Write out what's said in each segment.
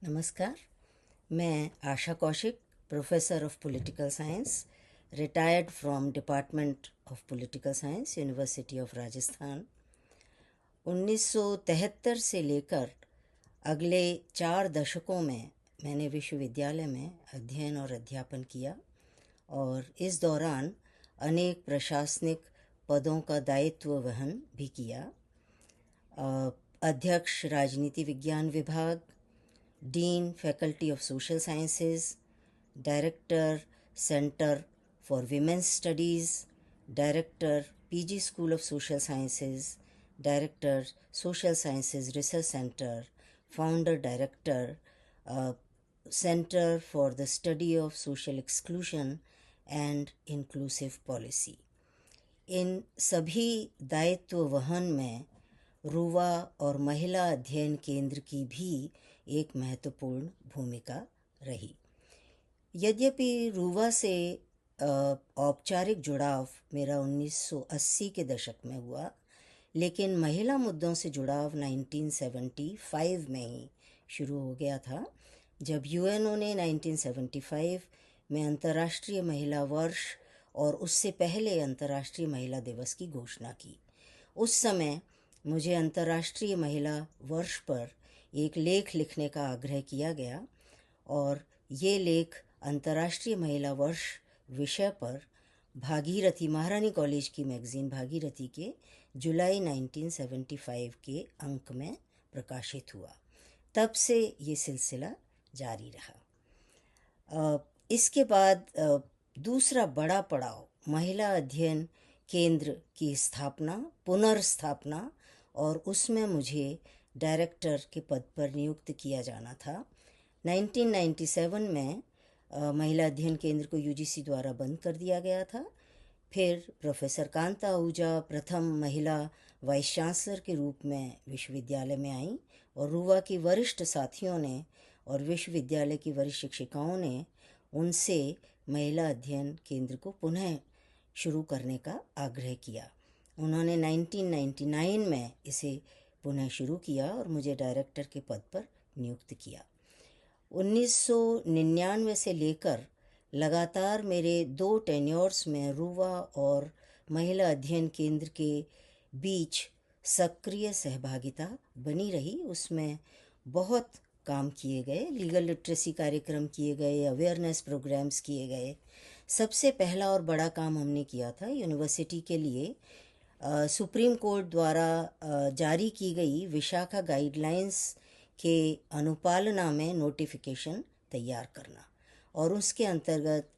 नमस्कार। मैं Asha Kaushik, professor of political science, retired from department of political science, university of Rajasthan. 1973 से लेकर अगले 4 दशकों में मैंने विश्वविद्यालय में अध्ययन और अध्यापन किया और इस दौरान अनेक प्रशासनिक पदों का दायित्व वहन भी किया। अध्यक्ष राजनीति विज्ञान विभाग, dean faculty of social sciences, director centre for women's studies, director PG school of social sciences, director social sciences research centre, founder director centre for the study of social exclusion and inclusive policy. इन सभी दायित्व वहन में रुवा और महिला अध्ययन केंद्र की भी एक महत्वपूर्ण भूमिका रही। यद्यपि रुवा से औपचारिक जुड़ाव मेरा 1980 के दशक में हुआ, लेकिन महिला मुद्दों से जुड़ाव 1975 में ही शुरू हो गया था, जब यूएनओ ने 1975 में अंतर्राष्ट्रीय महिला वर्ष और उससे पहले अंतर्राष्ट्रीय महिला दिवस की घोषणा की। उस समय मुझे अंतर्राष्ट्रीय महिला वर्ष पर एक लेख लिखने का आग्रह किया गया और ये लेख अंतर्राष्ट्रीय महिला वर्ष विषय पर भागीरथी, महारानी कॉलेज की मैगज़ीन भागीरथी के जुलाई 1975 के अंक में प्रकाशित हुआ। तब से ये सिलसिला जारी रहा। इसके बाद दूसरा बड़ा पड़ाव महिला अध्ययन केंद्र की स्थापना, पुनर्स्थापना, और उसमें मुझे डायरेक्टर के पद पर नियुक्त किया जाना था। 1997 में महिला अध्ययन केंद्र को यूजीसी द्वारा बंद कर दिया गया था। फिर प्रोफेसर कांता आहूजा प्रथम महिला वाइस चांसलर के रूप में विश्वविद्यालय में आईं और रुवा की वरिष्ठ साथियों ने और विश्वविद्यालय की वरिष्ठ शिक्षिकाओं ने उनसे महिला अध्ययन केंद्र को पुनः शुरू करने का आग्रह किया। उन्होंने 1999 में इसे पुनः शुरू किया और मुझे डायरेक्टर के पद पर नियुक्त किया। 1999 से लेकर लगातार मेरे 2 टेन्योर्स में रुवा और महिला अध्ययन केंद्र के बीच सक्रिय सहभागिता बनी रही। उसमें बहुत काम किए गए, लीगल लिटरेसी कार्यक्रम किए गए, अवेयरनेस प्रोग्राम्स किए गए। सबसे पहला और बड़ा काम हमने किया था यूनिवर्सिटी के लिए सुप्रीम कोर्ट द्वारा जारी की गई विशाखा गाइडलाइंस के अनुपालना में नोटिफिकेशन तैयार करना और उसके अंतर्गत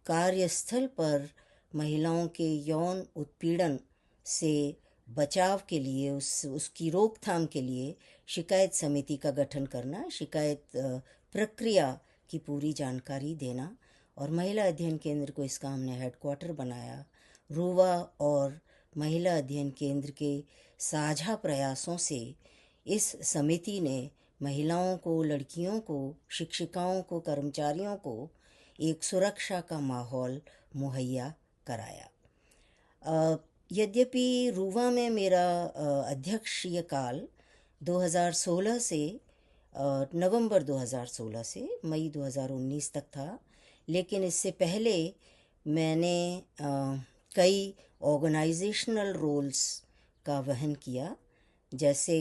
कार्यस्थल पर महिलाओं के यौन उत्पीड़न से बचाव के लिए, उसकी रोकथाम के लिए शिकायत समिति का गठन करना, शिकायत प्रक्रिया की पूरी जानकारी देना, और महिला अध्ययन केंद्र को इसका हमने हेडक्वार्टर बनाया। रुवा और महिला अध्ययन केंद्र के साझा प्रयासों से इस समिति ने महिलाओं को, लड़कियों को, शिक्षिकाओं को, कर्मचारियों को एक सुरक्षा का माहौल मुहैया कराया। यद्यपि रुवा में मेरा अध्यक्षीय काल 2016 से नवंबर 2016 से मई 2019 तक था, लेकिन इससे पहले मैंने कई ऑर्गेनाइजेशनल रोल्स का वहन किया, जैसे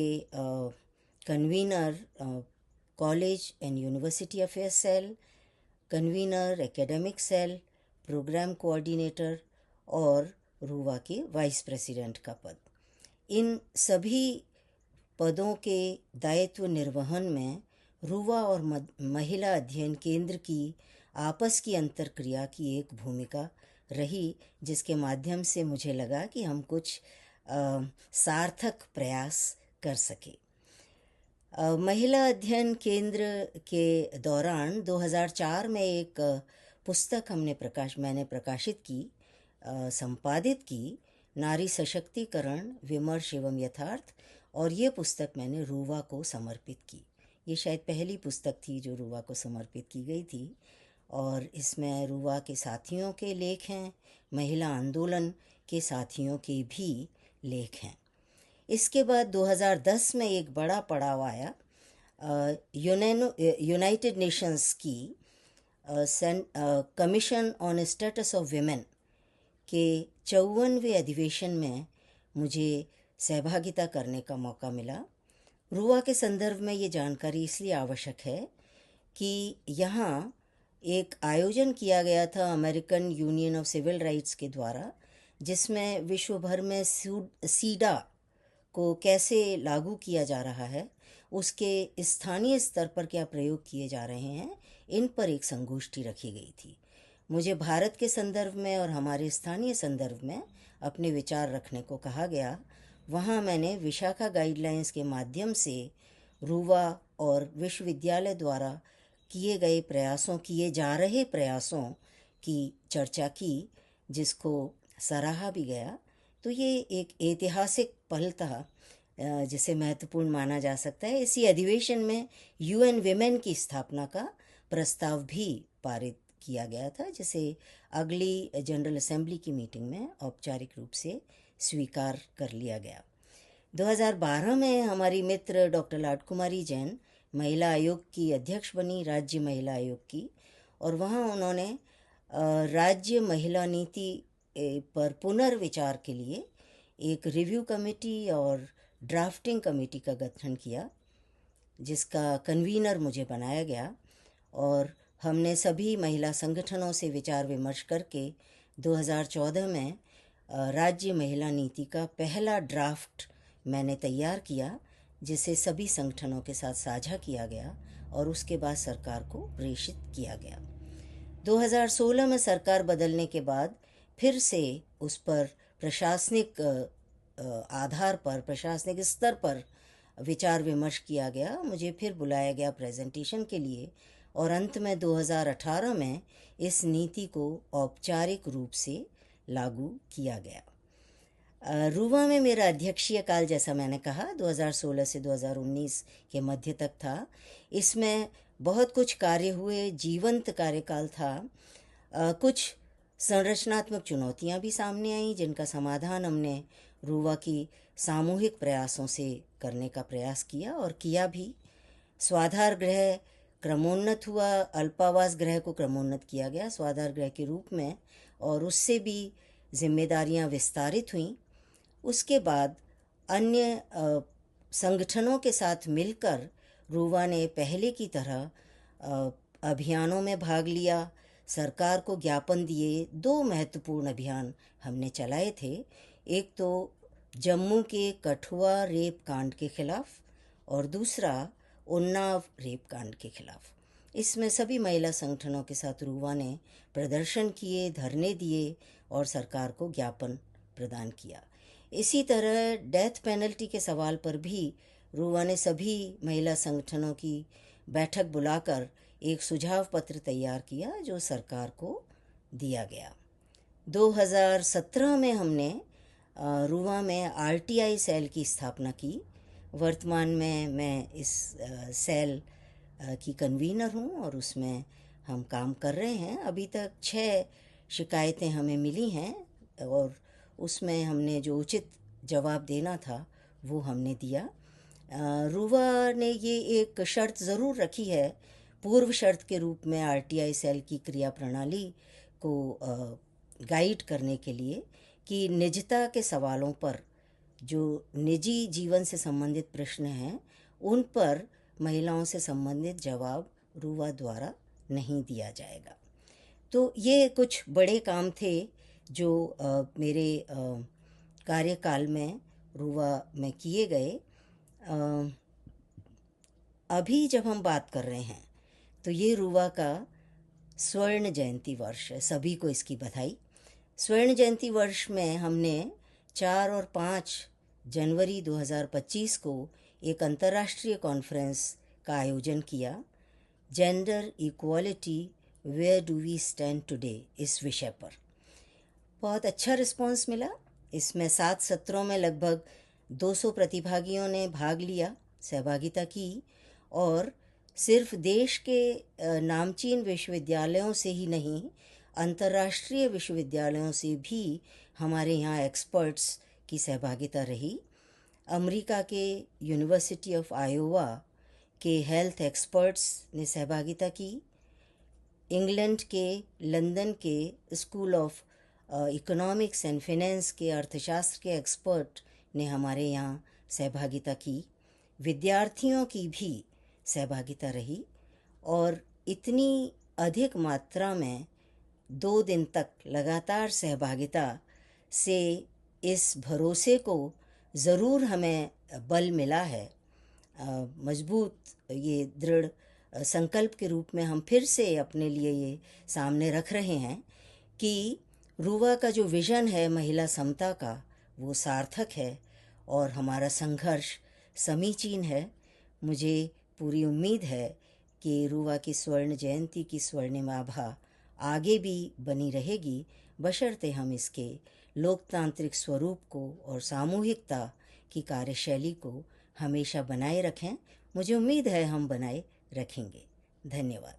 convener college and university affair cell, convener academic cell, program coordinator और रुवा के वाइस प्रेसिडेंट का पद। इन सभी पदों के दायित्व निर्वहन में रुवा और महिला अध्ययन केंद्र की आपस की अंतर्क्रिया की एक भूमिका रही, जिसके माध्यम से मुझे लगा कि हम कुछ सार्थक प्रयास कर सके। महिला अध्ययन केंद्र के दौरान 2004 में एक पुस्तक मैंने प्रकाशित की, संपादित की, नारी सशक्तिकरण, विमर्श एवं यथार्थ, और ये पुस्तक मैंने रुवा को समर्पित की। ये शायद पहली पुस्तक थी जो रुवा को समर्पित की गई थी, और इसमें रुवा के साथियों के लेख हैं, महिला आंदोलन के साथियों के भी लेख हैं। इसके बाद 2010 में एक बड़ा पड़ाव आया यूनाइटेड नेशंस की commission on status of women के 54वें अधिवेशन में मुझे सहभागिता करने का मौका मिला। रुआ के संदर्भ में ये जानकारी इसलिए आवश्यक है कि यहाँ एक आयोजन किया गया था American union of civil rights के द्वारा, जिसमें विश्व भर में सीडा को कैसे लागू किया जा रहा है, उसके स्थानीय स्तर पर क्या प्रयोग किए जा रहे हैं, इन पर एक संगोष्ठी रखी गई थी। मुझे भारत के संदर्भ में और हमारे स्थानीय संदर्भ में अपने विचार रखने को कहा गया। वहाँ मैंने विशाखा गाइडलाइंस के माध्यम से रुवा और विश्वविद्यालय द्वारा किए जा रहे प्रयासों की चर्चा की, जिसको सराहा भी गया। तो ये एक ऐतिहासिक पल था जिसे महत्वपूर्ण माना जा सकता है। इसी अधिवेशन में यूएन विमेन की स्थापना का प्रस्ताव भी पारित किया गया था, जिसे अगली जनरल असेंबली की मीटिंग में औपचारिक रूप से स्वीकार कर लिया गया। 2012 में हमारी मित्र डॉक्टर लाडकुमारी जैन महिला आयोग की अध्यक्ष बनी, राज्य महिला आयोग की, और वहाँ उन्होंने राज्य महिला नीति पर पुनर्विचार के लिए एक रिव्यू कमेटी और ड्राफ्टिंग कमेटी का गठन किया, जिसका कन्वीनर मुझे बनाया गया। और हमने सभी महिला संगठनों से विचार विमर्श करके 2014 में राज्य महिला नीति का पहला ड्राफ्ट मैंने तैयार किया, जिसे सभी संगठनों के साथ साझा किया गया और उसके बाद सरकार को प्रेषित किया गया। 2016 में सरकार बदलने के बाद फिर से उस पर प्रशासनिक आधार पर, प्रशासनिक स्तर पर विचार विमर्श किया गया। मुझे फिर बुलाया गया प्रेजेंटेशन के लिए और अंत में 2018 में इस नीति को औपचारिक रूप से लागू किया गया। रुवा में मेरा अध्यक्षीय काल, जैसा मैंने कहा, 2016 से 2019 के मध्य तक था। इसमें बहुत कुछ कार्य हुए, जीवंत कार्यकाल था। कुछ संरचनात्मक चुनौतियां भी सामने आईं, जिनका समाधान हमने रुवा की सामूहिक प्रयासों से करने का प्रयास किया और किया भी। स्वाधार गृह क्रमोन्नत हुआ, अल्पावास गृह को क्रमोन्नत किया गया स्वाधार गृह के रूप में, और उससे भी जिम्मेदारियां विस्तारित हुईं। उसके बाद अन्य संगठनों के साथ मिलकर रुवा ने पहले की तरह अभियानों में भाग लिया, सरकार को ज्ञापन दिए। 2 महत्वपूर्ण अभियान हमने चलाए थे। एक तो जम्मू के कठुआ रेप कांड के खिलाफ और दूसरा उन्नाव रेप कांड के खिलाफ। इसमें सभी महिला संगठनों के साथ रुवा ने प्रदर्शन किए, धरने दिए और सरकार को ज्ञापन प्रदान किया। इसी तरह डेथ पेनल्टी के सवाल पर भी रुवा ने सभी महिला संगठनों की बैठक बुलाकर एक सुझाव पत्र तैयार किया, जो सरकार को दिया गया। 2017 में हमने रुवा में आरटीआई सेल की स्थापना की। वर्तमान में मैं इस सेल की कन्वीनर हूँ और उसमें हम काम कर रहे हैं। अभी तक 6 शिकायतें हमें मिली हैं और उसमें हमने जो उचित जवाब देना था वो हमने दिया। रुवा ने ये एक शर्त ज़रूर रखी है, पूर्व शर्त के रूप में आरटीआई सेल की क्रिया प्रणाली को गाइड करने के लिए, कि निजता के सवालों पर, जो निजी जीवन से संबंधित प्रश्न हैं, उन पर महिलाओं से संबंधित जवाब रुवा द्वारा नहीं दिया जाएगा। तो ये कुछ बड़े काम थे जो मेरे कार्यकाल में रुवा में किए गए। अभी जब हम बात कर रहे हैं तो ये रुवा का स्वर्ण जयंती वर्ष है। सभी को इसकी बधाई। स्वर्ण जयंती वर्ष में हमने 4 और 5 जनवरी 2025 को एक अंतर्राष्ट्रीय कॉन्फ्रेंस का आयोजन किया, gender equality where do we stand today, इस विषय पर। बहुत अच्छा रिस्पांस मिला। इसमें 7 सत्रों में लगभग 200 प्रतिभागियों ने भाग लिया, सहभागिता की, और सिर्फ देश के नामचीन विश्वविद्यालयों से ही नहीं, अंतर्राष्ट्रीय विश्वविद्यालयों से भी हमारे यहाँ एक्सपर्ट्स की सहभागिता रही। अमेरिका के यूनिवर्सिटी ऑफ आयोवा के हेल्थ एक्सपर्ट्स ने सहभागिता की। इंग्लैंड के लंदन के school of economics and finance के अर्थशास्त्र के एक्सपर्ट ने हमारे यहाँ सहभागिता की। विद्यार्थियों की भी सहभागिता रही और इतनी अधिक मात्रा में 2 दिन तक लगातार सहभागिता से इस भरोसे को ज़रूर हमें बल मिला है। मजबूत ये दृढ़ संकल्प के रूप में हम फिर से अपने लिए ये सामने रख रहे हैं कि रूवा का जो विज़न है महिला समता का, वो सार्थक है और हमारा संघर्ष समीचीन है। मुझे पूरी उम्मीद है कि रूवा की स्वर्ण जयंती की स्वर्णिम आभा आगे भी बनी रहेगी, बशर्ते हम इसके लोकतांत्रिक स्वरूप को और सामूहिकता की कार्यशैली को हमेशा बनाए रखें। मुझे उम्मीद है हम बनाए रखेंगे। धन्यवाद।